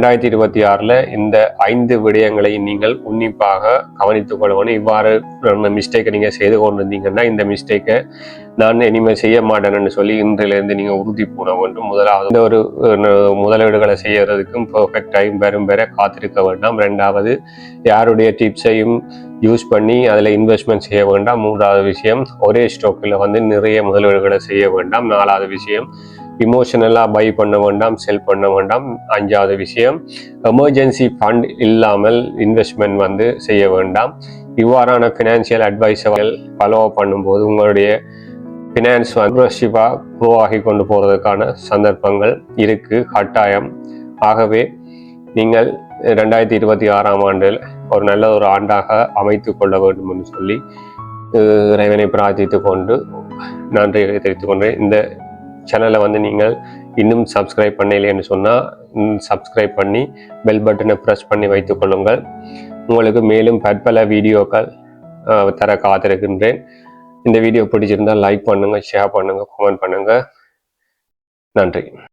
2026 இந்த 5 விடயங்களை நீங்கள் உன்னிப்பாக கவனித்துக் கொள்ளணும். இவ்வாறு மிஸ்டேக்கை நீங்கள் செய்து கொண்டிருந்தீங்கன்னா இந்த மிஸ்டேக்கை நான் இனிமேல் செய்ய மாட்டேன்னு சொல்லி இன்றிலிருந்து நீங்கள் உறுதி பூண வேண்டும். முதலாவது இந்த ஒரு முதலீடுகளை செய்யறதுக்கும் பெர்ஃபெக்ட் டைம் பெற காத்திருக்க வேண்டாம். 2வது யாருடைய டிப்ஸையும் யூஸ் பண்ணி அதில் இன்வெஸ்ட்மெண்ட் செய்ய வேண்டாம். 3வது விஷயம் ஒரே ஸ்டாக்கில் நிறைய முதலீடுகளை செய்ய வேண்டாம். 4வது விஷயம் இமோஷனலாக பை பண்ண வேண்டாம், செல் பண்ண வேண்டாம். 5வது விஷயம் எமர்ஜென்சி ஃபண்ட் இல்லாமல் இன்வெஸ்ட்மெண்ட் செய்ய வேண்டாம். இவ்வாறான ஃபினான்சியல் அட்வைஸர்கள் ஃபாலோ பண்ணும்போது உங்களுடைய ஃபினான்ஸ் ப்ரோசிவாக க்ரோ ஆகி கொண்டு போகிறதுக்கான சந்தர்ப்பங்கள் இருக்குது, கட்டாயம். ஆகவே நீங்கள் 2026ஆம் ஆண்டில் ஒரு நல்ல ஒரு ஆண்டாக அமைத்து கொள்ள வேண்டும் என்று சொல்லி இறைவனை பிரார்த்தித்து கொண்டு நன்றிகளை தெரிவித்துக் கொண்டேன். இந்த சேனலை நீங்கள் இன்னும் சப்ஸ்கிரைப் பண்ணலைன்னு சொன்னால் சப்ஸ்கிரைப் பண்ணி பெல் பட்டனை ப்ரெஸ் பண்ணி வைத்துக் கொள்ளுங்கள். உங்களுக்கு மேலும் பற்பல வீடியோக்கள் தர காத்திருக்கின்றேன். இந்த வீடியோ பிடிச்சிருந்தால் லைக் பண்ணுங்கள், ஷேர் பண்ணுங்கள், கமெண்ட் பண்ணுங்கள். நன்றி.